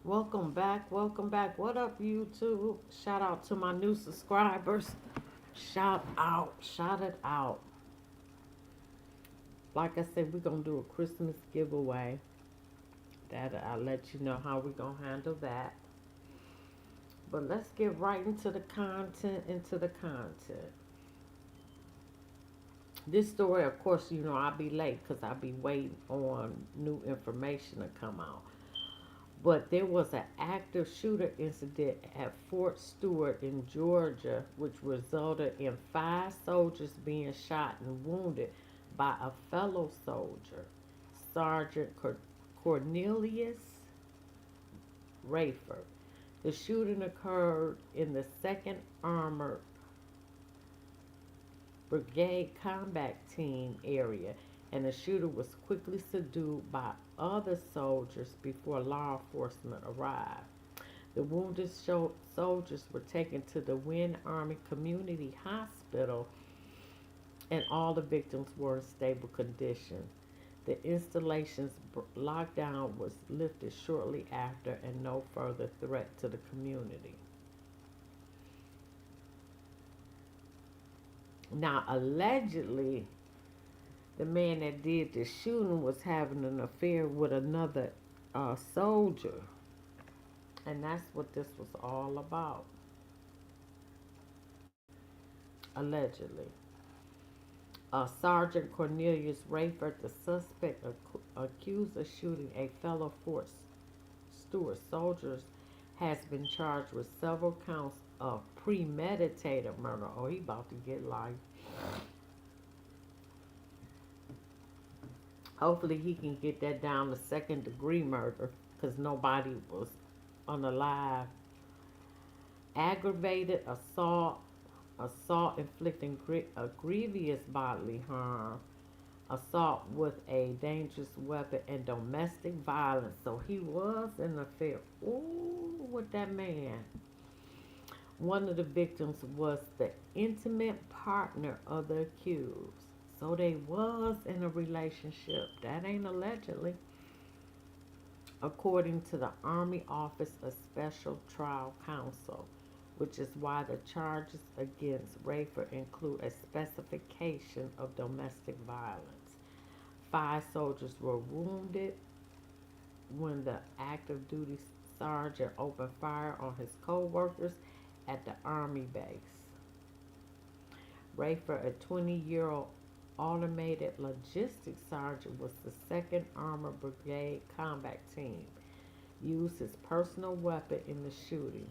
Welcome back. Welcome back. What up, YouTube? Shout out to my new subscribers. Shout out. Shout it out. Like I said, we're going to do a Christmas giveaway. That I'll let you know how we're going to handle that. But let's get right into the content. This story, of course, I'll be late because I'll be waiting on new information to come out. But there was an active shooter incident at Fort Stewart in Georgia, which resulted in 5 soldiers being shot and wounded by a fellow soldier, Sergeant Cornelius Rayford. The shooting occurred in the 2nd Armored Brigade Combat Team area, and the shooter was quickly subdued by other soldiers before law enforcement arrived. The wounded soldiers were taken to the Wynn Army Community Hospital, and all the victims were in stable condition. The installation's lockdown was lifted shortly after, and no further threat to the community. Now, allegedly, the man that did the shooting was having an affair with another soldier. And that's what this was all about, allegedly. Sergeant Cornelius Rayford, the suspect accused of shooting a fellow Fort Stewart soldier, has been charged with several counts of premeditated murder. Oh, he about to get life. Hopefully he can get that down to second degree murder because nobody was unalive. Aggravated assault inflicting a grievous bodily harm, assault with a dangerous weapon, and domestic violence. So he was in an affair. Ooh, with that man. One of the victims was the intimate partner of the accused. So they was in a relationship. That ain't allegedly. According to the Army Office of Special Trial Counsel, which is why the charges against Rayford include a specification of domestic violence. 5 soldiers were wounded when the active duty sergeant opened fire on his co-workers at the Army base. Rayford, a 20-year-old automated logistics sergeant, was the 2nd Armored Brigade Combat Team, used his personal weapon in the shooting.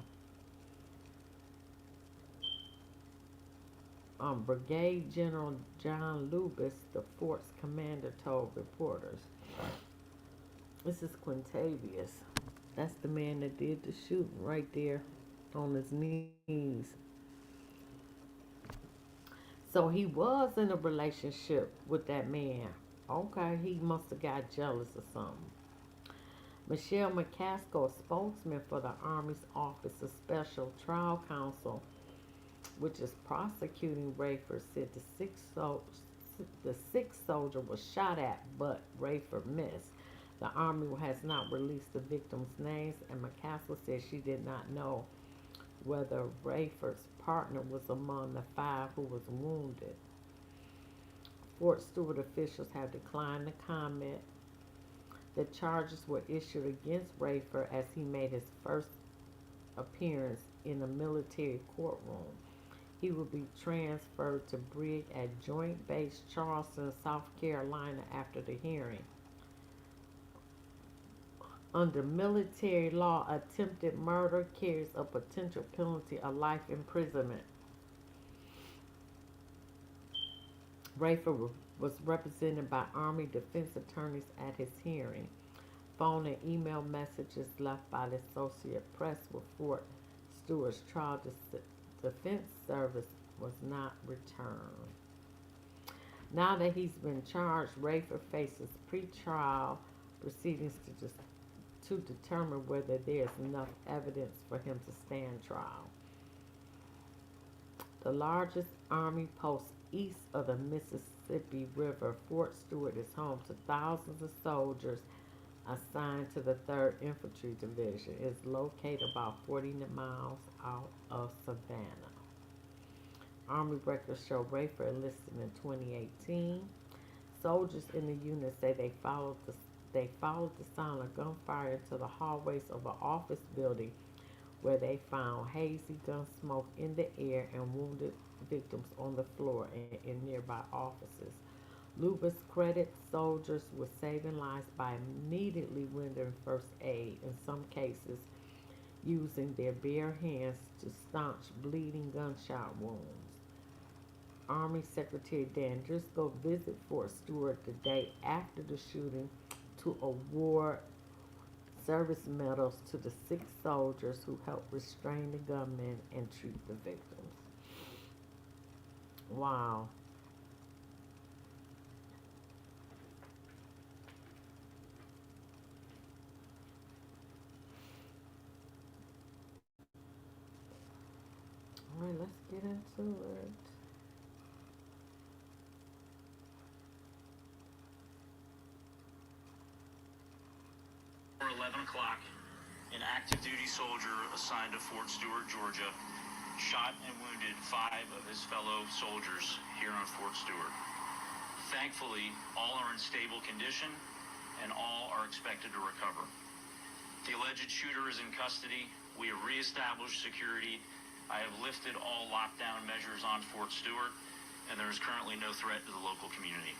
Brigade General John Lubis, the fort's commander, told reporters. This is Quintavious. That's the man that did the shooting right there on his knees. So he was in a relationship with that man. Okay, he must have got jealous or something. Michelle McCaskill, a spokesman for the Army's Office of Special Trial Counsel, which is prosecuting Rayford, said the sixth soldier was shot at, but Rayford missed. The Army has not released the victims' names, and McCaskill said she did not know whether Rayford's partner was among the 5 who was wounded. Fort Stewart officials have declined to comment. The charges were issued against Rayford as he made his first appearance in a military courtroom. He will be transferred to Brigg at Joint Base Charleston, South Carolina after the hearing. Under military law, attempted murder carries a potential penalty of life imprisonment. Rayford was represented by Army defense attorneys at his hearing. Phone and email messages left by the Associated Press with Fort Stewart's trial defense service was not returned. Now that he's been charged, Rayford faces pretrial proceedings to determine whether there is enough evidence for him to stand trial. The largest Army post east of the Mississippi River, Fort Stewart is home to thousands of soldiers assigned to the 3rd Infantry Division, is located about 40 miles out of Savannah. Army records show Rayford enlisted in 2018. Soldiers in the unit say they followed the sound of gunfire into the hallways of an office building where they found hazy gun smoke in the air and wounded victims on the floor and in nearby offices. Lubas credits soldiers with saving lives by immediately rendering first aid, in some cases using their bare hands to staunch bleeding gunshot wounds. Army Secretary Dan Driscoll visited Fort Stewart the day after the shooting to award service medals to the 6 soldiers who helped restrain the gunmen and treat the victims. Wow. All right, let's get into it. 11 o'clock, an active duty soldier assigned to Fort Stewart, Georgia, shot and wounded 5 of his fellow soldiers here on Fort Stewart. Thankfully, all are in stable condition and all are expected to recover. The alleged shooter is in custody. We have reestablished security. I have lifted all lockdown measures on Fort Stewart, and there is currently no threat to the local community.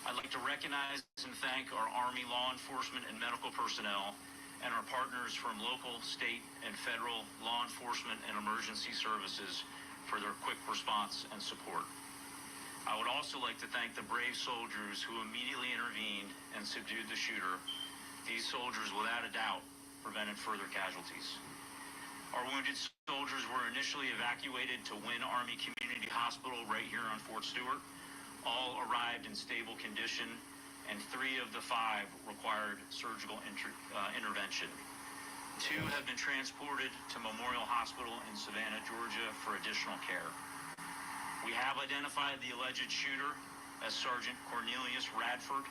I'd like to recognize and thank our Army law enforcement and medical personnel and our partners from local, state, and federal law enforcement and emergency services for their quick response and support. I would also like to thank the brave soldiers who immediately intervened and subdued the shooter. These soldiers, without a doubt, prevented further casualties. Our wounded soldiers were initially evacuated to Wynn Army Community Hospital right here on Fort Stewart. All arrived in stable condition, and 3 of the 5 required surgical intervention. 2 have been transported to Memorial Hospital in Savannah, Georgia for additional care. We have identified the alleged shooter as Sergeant Cornelius Radford,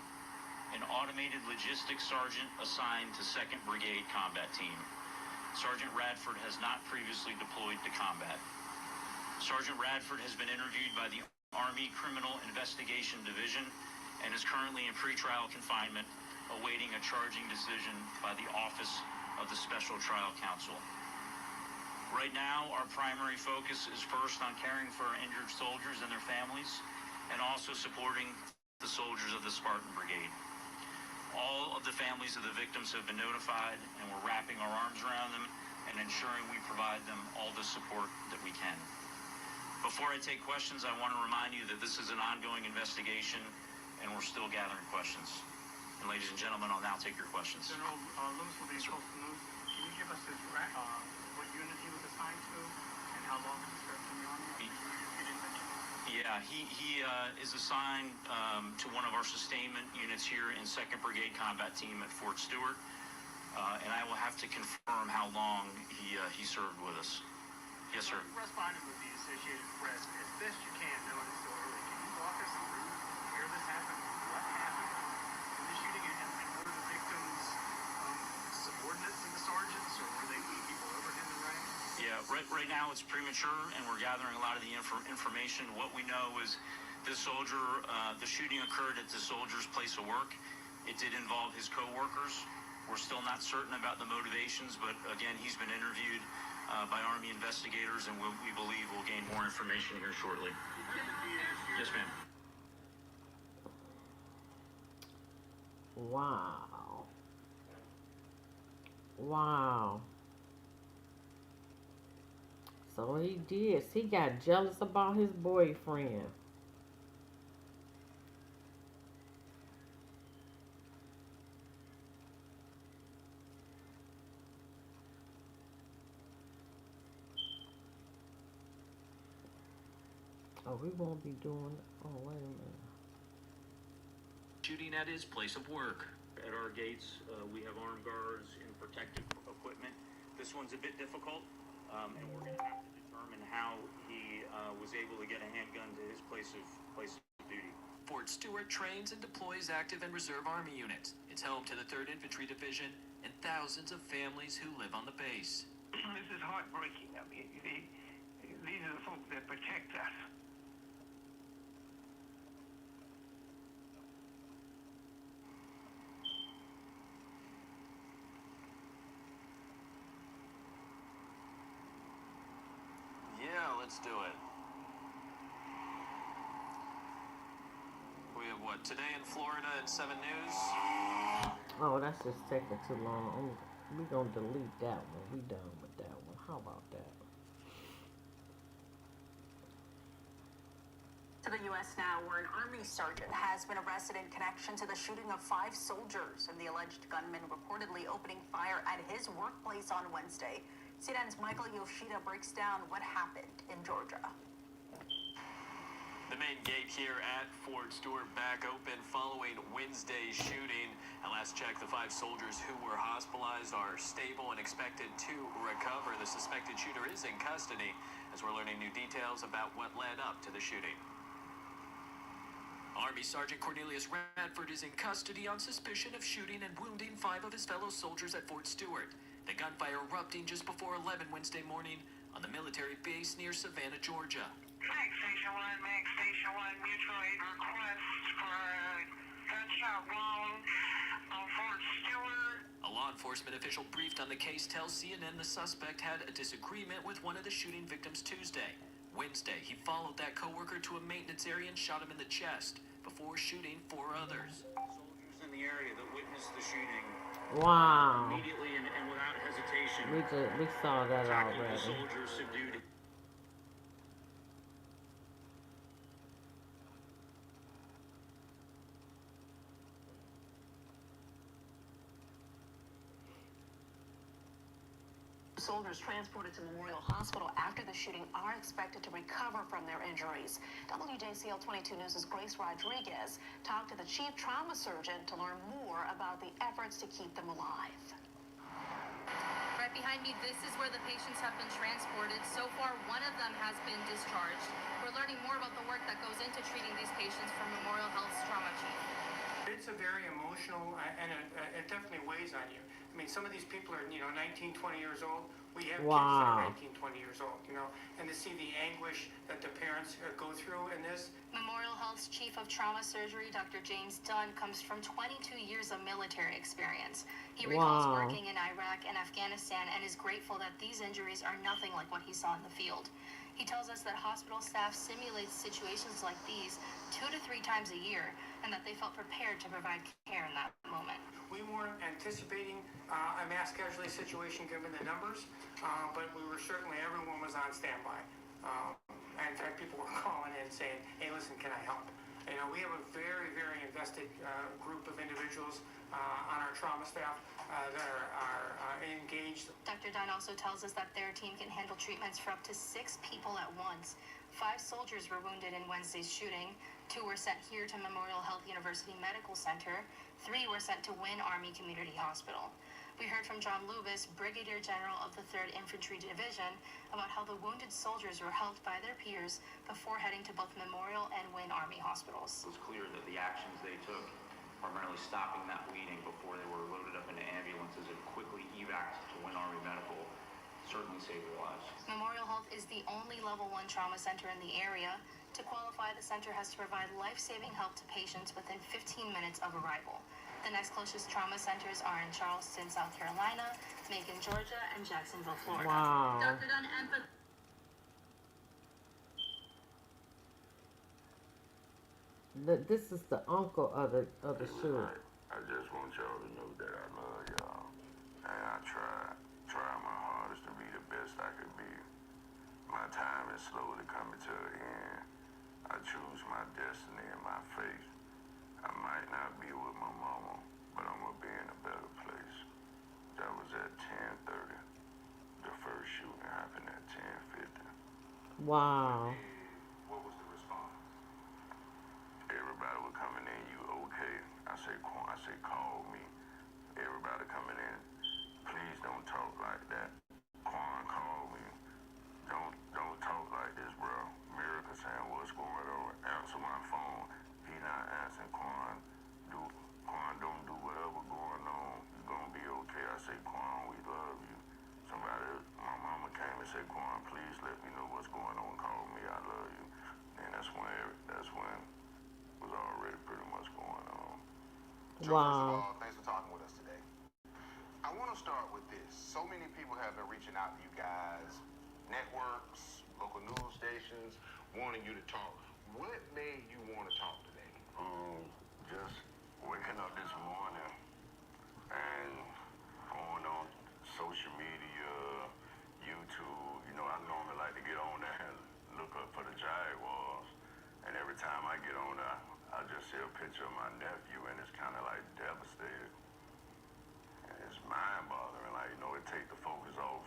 an automated logistics sergeant assigned to 2nd Brigade Combat Team. Sergeant Radford has not previously deployed to combat. Sergeant Radford has been interviewed by the Army Criminal Investigation Division and is currently in pretrial confinement, awaiting a charging decision by the Office of the Special Trial Counsel. Right now, our primary focus is first on caring for our injured soldiers and their families, and also supporting the soldiers of the Spartan Brigade. All of the families of the victims have been notified, and we're wrapping our arms around them and ensuring we provide them all the support that we can. Before I take questions, I want to remind you that this is an ongoing investigation, and we're still gathering questions. And ladies and gentlemen, I'll now take your questions. General Lewis will be close to move. Can you give us what unit he was assigned to and how long he served in the Army? You didn't mention that. Yeah, he is assigned to one of our sustainment units here in 2nd Brigade Combat Team at Fort Stewart, and I will have to confirm how long he served with us. Yes, sir. Responding with the Associated Press, as best you can, knowing it's so early, can you walk us through where this happened, what happened in the shooting, and were the victims subordinates to the sergeants, or were they people over him in rank? Yeah, right now it's premature, and we're gathering a lot of the information. What we know is this soldier, the shooting occurred at the soldier's place of work. It did involve his co-workers. We're still not certain about the motivations, but again, he's been interviewed by Army investigators, and we believe we'll gain more information here shortly. Yes, ma'am. Wow. Wow. So he did. He got jealous about his boyfriend. Oh, we won't be doing. Oh, wait a minute. Shooting at his place of work. At our gates, we have armed guards and protective equipment. This one's a bit difficult, and we're going to have to determine how he was able to get a handgun to his place of duty. Fort Stewart trains and deploys active and reserve Army units. It's home to the 3rd Infantry Division and thousands of families who live on the base. This is heartbreaking. I mean, these are the folks that protect us. Yeah, let's do it. We have what, today in Florida at 7 News? Oh, that's just taking too long. We're going to delete that one. We done with that one. How about that? To the U.S. now, where an Army sergeant has been arrested in connection to the shooting of 5 soldiers and the alleged gunman reportedly opening fire at his workplace on Wednesday. CNN's Michael Yoshida breaks down what happened in Georgia. The main gate here at Fort Stewart back open following Wednesday's shooting. At last check, the 5 soldiers who were hospitalized are stable and expected to recover. The suspected shooter is in custody as we're learning new details about what led up to the shooting. Army Sergeant Cornelius Radford is in custody on suspicion of shooting and wounding 5 of his fellow soldiers at Fort Stewart. The gunfire erupting just before 11 Wednesday morning on the military base near Savannah, Georgia. Mag Station 1, mutual aid request for a gunshot wound on Fort Stewart. A law enforcement official briefed on the case tells CNN the suspect had a disagreement with one of the shooting victims Tuesday. Wednesday, he followed that coworker to a maintenance area and shot him in the chest before shooting 4 others. Soldiers in the area that witnessed the shooting Wow. immediately and without hesitation We saw that attacking the already. soldiers, subdued. Soldiers transported to Memorial Hospital after the shooting are expected to recover from their injuries. WJCL 22 News' Grace Rodriguez talked to the chief trauma surgeon to learn more about the efforts to keep them alive. Right behind me, this is where the patients have been transported. So far, one of them has been discharged. We're learning more about the work that goes into treating these patients from Memorial Health's trauma chief. It's a very emotional, and it definitely weighs on you. I mean, some of these people are, 19, 20 years old. We have kids that are 19, 20 years old, and to see the anguish that the parents go through in this. Memorial Health's chief of trauma surgery, Dr. James Dunn, comes from 22 years of military experience. He recalls working in Iraq and Afghanistan and is grateful that these injuries are nothing like what he saw in the field. He tells us that hospital staff simulates situations like these 2 to 3 times a year and that they felt prepared to provide care in that moment. We weren't anticipating a mass casualty situation given the numbers, but we were certainly, everyone was on standby. And in fact, people were calling in saying, hey, listen, can I help? We have a very, very invested group of individuals on our trauma staff that are engaged. Dr. Dunn also tells us that their team can handle treatments for up to 6 people at once. 5 soldiers were wounded in Wednesday's shooting. 2 were sent here to Memorial Health University Medical Center. 3 were sent to Wynn Army Community Hospital. We heard from John Lubis, Brigadier General of the 3rd Infantry Division, about how the wounded soldiers were helped by their peers before heading to both Memorial and Wynn Army hospitals. It was clear that the actions they took, primarily stopping that bleeding before they were loaded up into ambulances and quickly evac'd to Wynn Army Medical, certainly saved their lives. Memorial Health is the only level 1 trauma center in the area. To qualify, the center has to provide life-saving help to patients within 15 minutes of arrival. The next closest trauma centers are in Charleston, South Carolina, Macon, Georgia, and Jacksonville, Florida. Wow. Dr. Dunn, This is the uncle of the shooter. I just want y'all to know that I love y'all. And I try my hardest to be the best I could be. My time is slowly coming to an end. I choose my destiny and my fate. I might not be with my mama, but I'm gonna be in a better place. That was at 10:30. The first shooting happened at 10:50. Wow. What was the response? Everybody was coming in, you okay? I say, call me. Everybody coming in, please don't talk like that. Quan called me. Don't talk like this, bro. Miracle saying, what's going on? Answer my phone. He not Joe, first of Wow. all, thanks for talking with us today. I want to start with this. So many people have been reaching out to you guys, networks, local news stations, wanting you to talk. What made you want to talk today? Just waking up this morning and going on social media, YouTube. You know, I normally like to get on there and look up for the Jaguars. And every time I get on there, I just see a picture of my nephew, and it's kind of like devastated. And it's mind-boggling. Like, you know, it take the focus off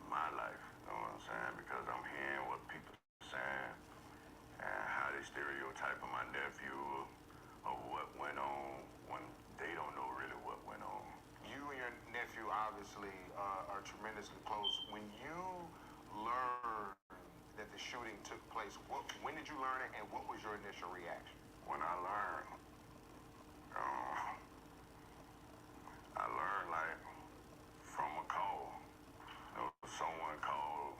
my life. You know what I'm saying? Because I'm hearing what people saying and how they stereotype of my nephew of what went on when they don't know really what went on. You and your nephew obviously are tremendously close. When you learned that the shooting took place, when did you learn it, and what was your initial reaction? When um, I learned like from a call. You know, someone called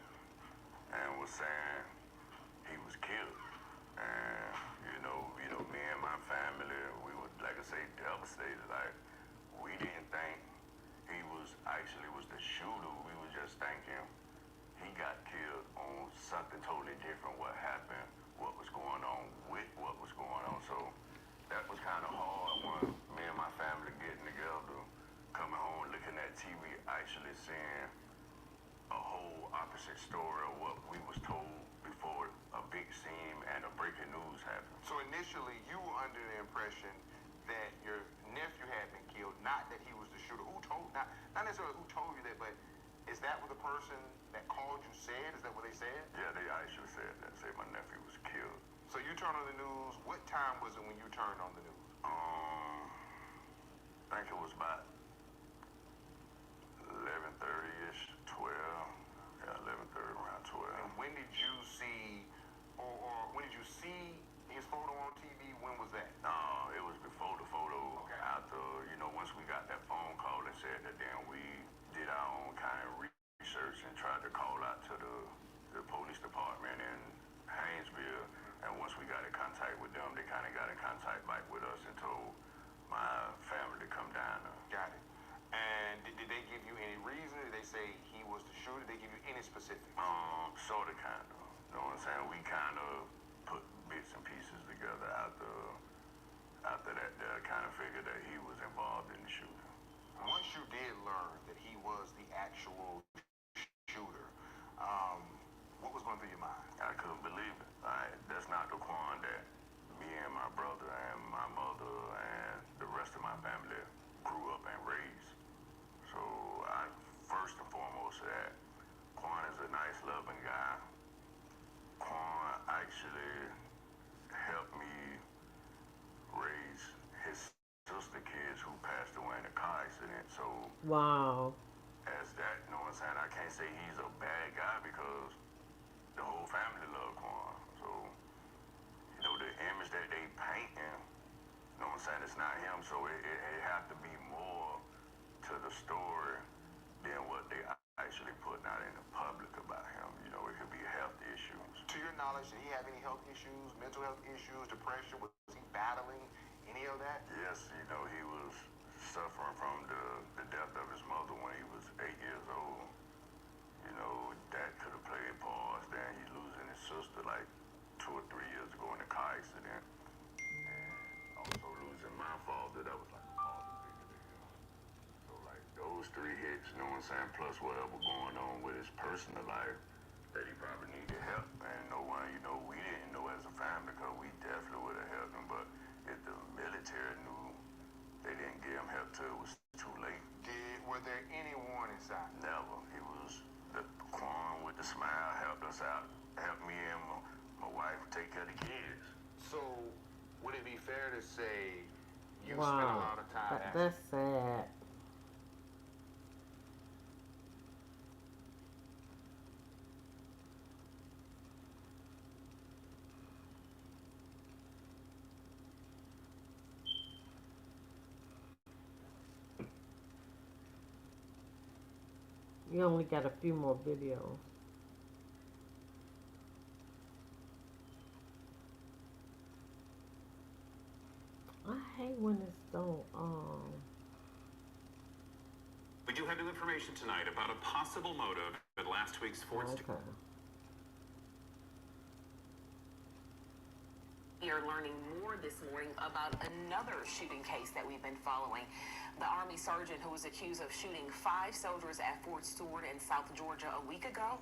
and was saying he was killed. And me and my family, we were, like I say, devastated. Like, we didn't think he was the shooter. We were just thinking he got killed on something totally different. What happened, what was going on with what was going on. So that was kind of hard when me and my family getting together, coming home, looking at TV, actually seeing a whole opposite story of what we was told before a big scene and a breaking news happened. So initially, you were under the impression that your nephew had been killed, not that he was the shooter. Not necessarily who told you that, but is that what the person that called you said? Is that what they said? Yeah, they actually said that. Say my nephew was killed. So you turned on the news. What time was it when you turned on the news? I think it was about 11:30ish, 12. Yeah, 11:30, around 12. And when did you see, or when did you see his photo on TV? When was that? No, it was before the photo. Okay. After, once we got that phone call and said that, then we did our own kind of research and tried to call out to the police department in Haynesville. And once we got in contact with them, they kind of got in contact back with us and told my family to come down there. Got it. And did they give you any reason? Did they say he was the shooter? Did they give you any specifics? Sort of, kind of. You know what I'm saying? We kind of put bits and pieces together after that, kind of figured that he was involved in the shooting. Once you did learn that he was the actual shooter, what was going through your mind? I couldn't believe it. That's not the Quan that me and my brother and my mother and the rest of my family grew up and raised. So first and foremost, that Quan is a nice, loving guy. Quan actually helped me raise his sister kids who passed away in a car accident. So Wow. as that, you know what I'm saying, I can't say he's a bad guy because the whole family loved Quan. So, the image that they painting, you know what I'm saying, it's not him. So it have to be more to the story than what they actually putting out in the public about him. It could be health issues. To your knowledge, did he have any health issues, mental health issues, depression? Was he battling any of that? Yes, he was suffering from the death of his mother when he was 8 years old. That could have played parts. Then he losing his sister like 2 or 3 years ago in a car accident. And also losing my father, that was like a father figure to him. So like those 3 hits, you know what I'm saying, plus whatever going on with his personal life, that he probably needed help. And no one, we didn't know as a family because we definitely would have helped him. But if the military knew, they didn't give him help till it was too late. Were there any warning signs? Never. He was the Quan with the smile, helped us out, helped me and my wife take care of the kids. So, would it be fair to say you spent a lot of time That's sad. You only got a few more videos. I hate when it's don't, We do have new information tonight about a possible motive at last week's Ford Stewart. okay. We are learning more this morning about another shooting case that we've been following. The Army sergeant who was accused of shooting 5 soldiers at Fort Stewart in South Georgia a week ago.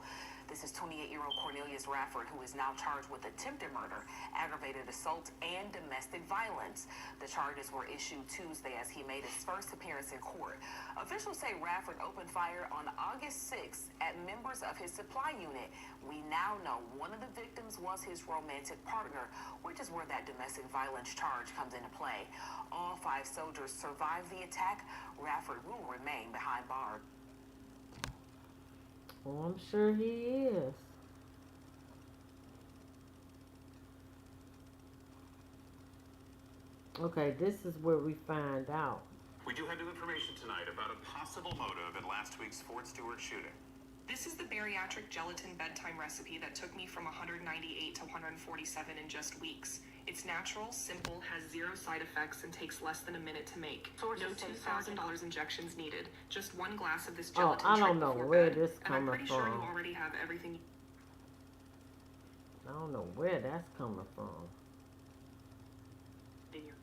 This is 28-year-old Cornelius Rafford, who is now charged with attempted murder, aggravated assault, and domestic violence. The charges were issued Tuesday as he made his first appearance in court. Officials say Rafford opened fire on August 6th at members of his supply unit. We now know one of the victims was his romantic partner, which is where that domestic violence charge comes into play. All 5 soldiers survived the attack. Rafford will remain behind bars. Well, I'm sure he is. Okay, this is where we find out. We do have new information tonight about a possible motive at last week's Fort Stewart shooting. This is the bariatric gelatin bedtime recipe that took me from 198 to 147 in just weeks. It's natural, simple, has 0 side effects, and takes less than a minute to make. No $2,000 injections needed. Just 1 glass of this gelatin. I don't know where this and I'm coming pretty sure from. you already have everything. I don't know where that's coming from. In your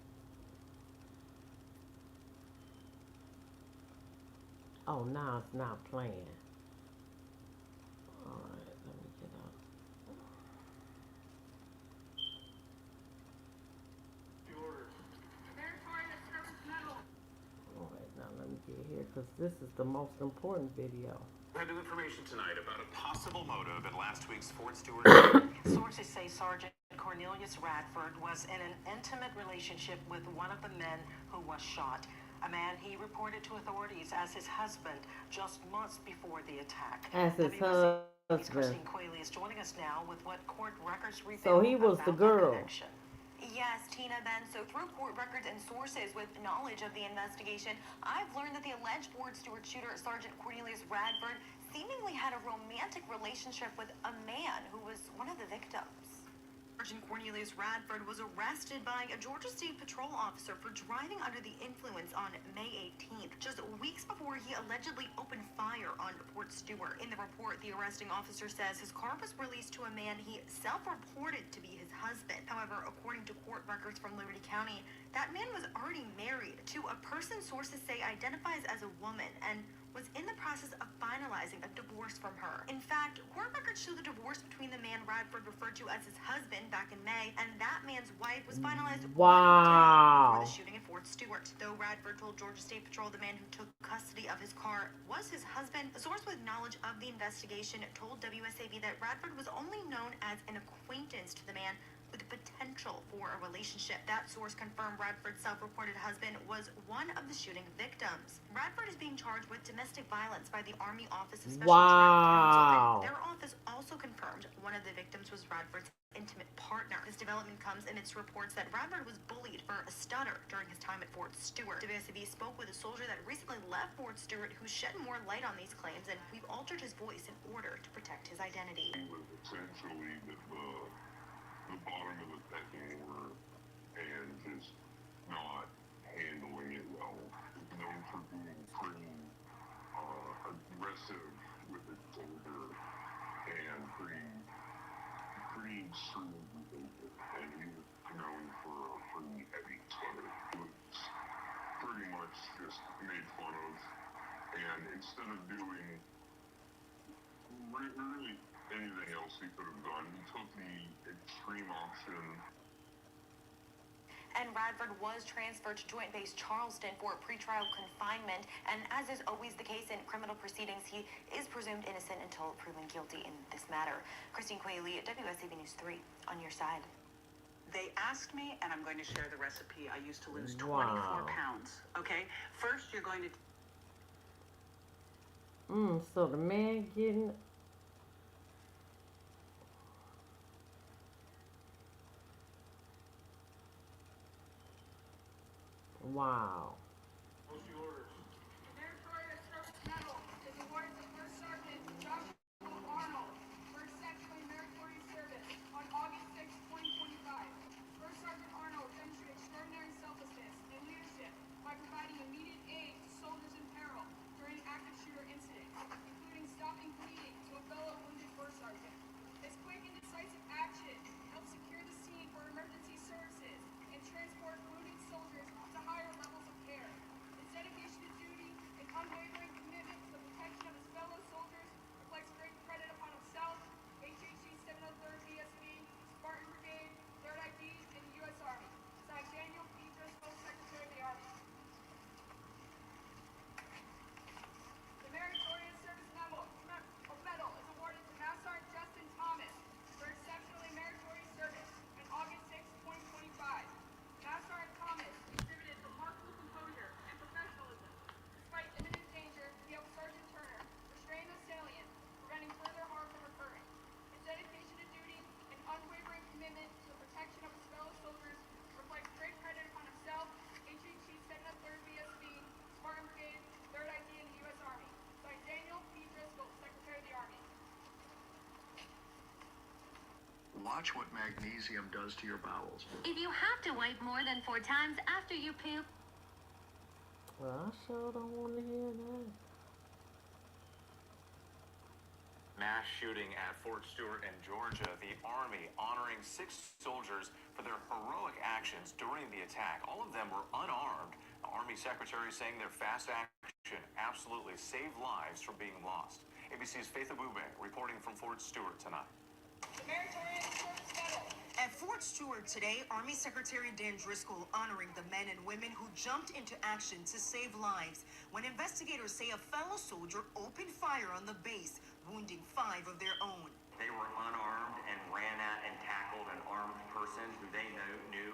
Oh, now it's not playing. Alright, let me get up. Alright, now let me get here, because this is the most important video. We have new information tonight about a possible motive at last week's Fort Stewart. Sources say Sergeant Cornelius Radford was in an intimate relationship with one of the men who was shot. A man he reported to authorities as his husband just months before the attack. As his husband. Christine Quayle is joining us now with what court records reveal. So he was the girl. Yes, Tina, Ben. So through court records and sources with knowledge of the investigation, I've learned that the alleged Fort Stewart shooter, Sergeant Cornelius Radford, seemingly had a romantic relationship with a man who was one of the victims. Sergeant Cornelius Radford was arrested by a Georgia State Patrol officer for driving under the influence on May 18th, just weeks before he allegedly opened fire on Fort Stewart. In the report, the arresting officer says his car was released to a man he self-reported to be his husband. However, according to court records from Liberty County, that man was already married to a person sources say identifies as a woman and was in the process of finalizing a divorce from her. In fact, court records show the divorce between the man Radford referred to as his husband back in May and that man's wife was finalized 1 day before the shooting at Fort Stewart. Though Radford told Georgia State Patrol the man who took custody of his car was his husband, a source with knowledge of the investigation told WSAV that Radford was only known as an acquaintance to the man with potential for a relationship. That source confirmed Radford's self-reported husband was one of the shooting victims. Radford is being charged with domestic violence by the Army Office of Special Trial Counsel, and their office also confirmed one of the victims was Radford's intimate partner. This development comes amidst reports that Radford was bullied for a stutter during his time at Fort Stewart. WSAV spoke with a soldier that recently left Fort Stewart who shed more light on these claims, and we've altered his voice in order to protect his identity. He was essentially the bottom of the pecking order and just not handling it well. He's known for being pretty aggressive with his soldier and pretty extreme behavior. And he was known for a pretty heavy stutter. He was pretty much just made fun of. And instead of doing really anything else he could have done, he took the extreme option. And Radford was transferred to Joint Base Charleston for pretrial confinement, and as is always the case in criminal proceedings, he is presumed innocent until proven guilty in this matter. Christine Quayle, WSAV News 3, on your side. They asked me, and I'm going to share the recipe I used to lose 24 pounds. Okay, first you're going to... So the man getting... Wow. What's the orders? The Meritorious Service Medal is awarded to First Sergeant Joshua Arnold for exceptionally meritorious service on August 6, 2025. First Sergeant Arnold demonstrated extraordinary selflessness and leadership watch what magnesium does to your bowels. If you have to wipe more than 4 times after you poop. Well, I sure don't want to hear that. Mass shooting at Fort Stewart in Georgia. The Army honoring 6 soldiers for their heroic actions during the attack. All of them were unarmed. The Army Secretary saying their fast action absolutely saved lives from being lost. ABC's Faith Abube reporting from Fort Stewart tonight. At Fort Stewart today, Army Secretary Dan Driscoll honoring the men and women who jumped into action to save lives when investigators say a fellow soldier opened fire on the base, wounding 5 of their own. They were unarmed and ran at and tackled an armed person who they knew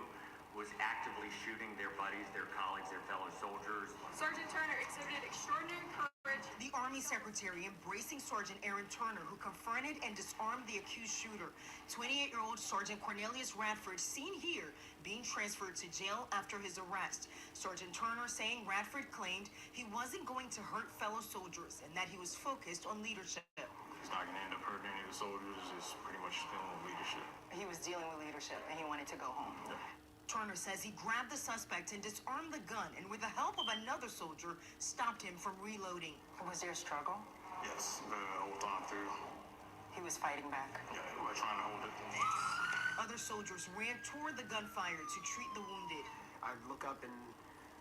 was actively shooting their buddies, their colleagues, their fellow soldiers. Sergeant Turner exhibited extraordinary courage. The Army Secretary embracing Sergeant Aaron Turner, who confronted and disarmed the accused shooter. 28-year-old Sergeant Cornelius Radford seen here being transferred to jail after his arrest. Sergeant Turner saying Radford claimed he wasn't going to hurt fellow soldiers and that he was focused on leadership. It's not going to end up hurting any of the soldiers. It's pretty much dealing with leadership. He was dealing with leadership and he wanted to go home. Yep. Turner says he grabbed the suspect and disarmed the gun, and with the help of another soldier, stopped him from reloading. Was there a struggle? Yes, the whole time through. He was fighting back. Yeah, we were trying to hold it. Other soldiers ran toward the gunfire to treat the wounded. I look up and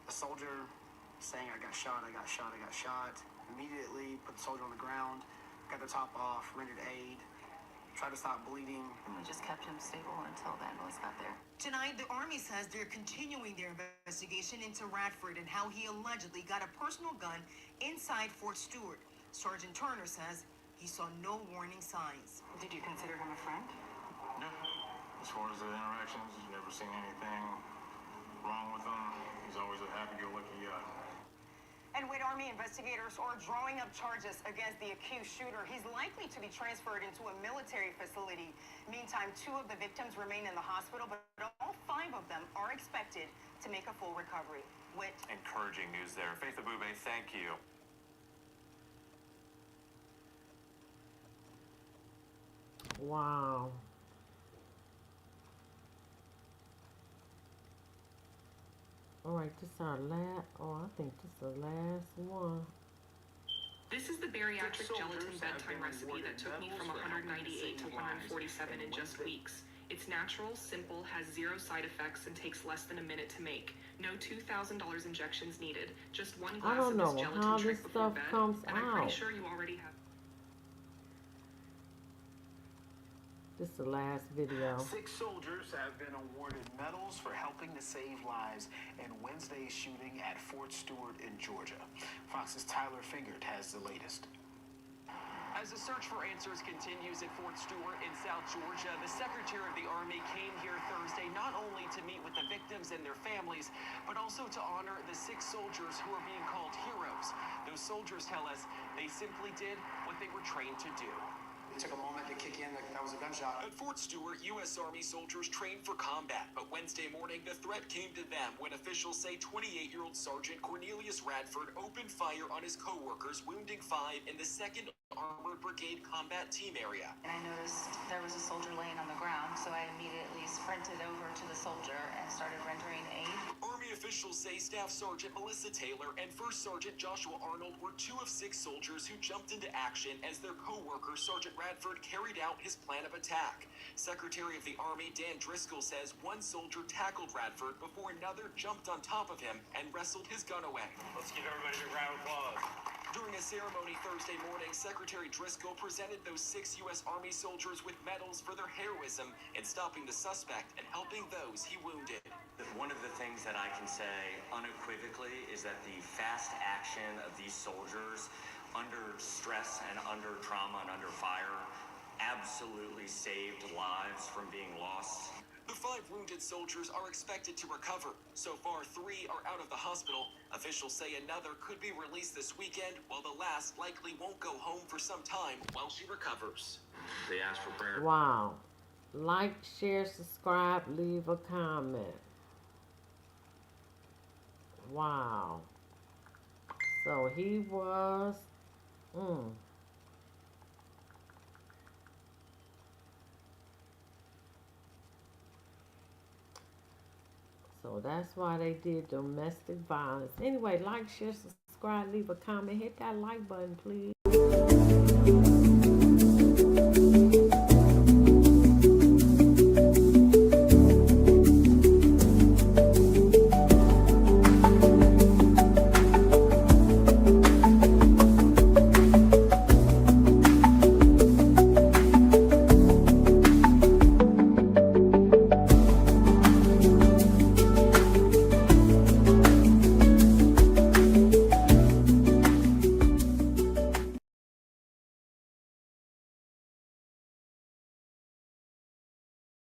a soldier saying, I got shot, I got shot, I got shot. Immediately put the soldier on the ground, got the top off, rendered aid, tried to stop bleeding. And we just kept him stable until the ambulance got there. Tonight, the Army says they're continuing their investigation into Radford and how he allegedly got a personal gun inside Fort Stewart. Sergeant Turner says he saw no warning signs. Did you consider him a friend? Yeah. As far as the interactions, never seen anything wrong with him. He's always a happy-go-lucky guy. And with Army investigators are drawing up charges against the accused shooter, he's likely to be transferred into a military facility. Meantime, 2 of the victims remain in the hospital, but all 5 of them are expected to make a full recovery. Whit. Encouraging news there. Faith Abube, thank you. Wow. All right, this is our last. Oh, I think this is the last one. This is the bariatric gelatin bedtime recipe that took me from 198 to 147 in just weeks. It's natural, simple, has 0 side effects, and takes less than a minute to make. No $2,000 injections needed. Just 1 glass of this gelatin trick before bed, and I'm pretty sure you already have. This is the last video. 6 soldiers have been awarded medals for helping to save lives in Wednesday's shooting at Fort Stewart in Georgia. Fox's Tyler Fingert has the latest. As the search for answers continues at Fort Stewart in South Georgia, the Secretary of the Army came here Thursday not only to meet with the victims and their families, but also to honor the 6 soldiers who are being called heroes. Those soldiers tell us they simply did what they were trained to do. It took a moment to kick in that was a gunshot. At Fort Stewart, U.S. Army soldiers trained for combat, but Wednesday morning, the threat came to them when officials say 28-year-old Sergeant Cornelius Radford opened fire on his co-workers, wounding 5 in the 2nd Armored Brigade combat team area. And I noticed there was a soldier laying on the ground, so I immediately sprinted over to the soldier and started rendering aid. Army officials say Staff Sergeant Melissa Taylor and First Sergeant Joshua Arnold were 2 of 6 soldiers who jumped into action as their co-worker Sergeant Radford carried out his plan of attack. Secretary of the Army Dan Driscoll says 1 soldier tackled Radford before another jumped on top of him and wrestled his gun away. Let's give everybody a round of applause. During a ceremony Thursday morning, Secretary Driscoll presented those 6 U.S. Army soldiers with medals for their heroism in stopping the suspect and helping those he wounded. One of the things that I can say unequivocally is that the fast action of these soldiers under stress and under trauma and under fire absolutely saved lives from being lost. The 5 wounded soldiers are expected to recover. So far, 3 are out of the hospital. Officials say another could be released this weekend, while the last likely won't go home for some time while she recovers. They asked for prayer. Wow. Like, share, subscribe, leave a comment. Wow. So he was... So that's why they did domestic violence. Anyway, like, share, subscribe, leave a comment, hit that like button, please.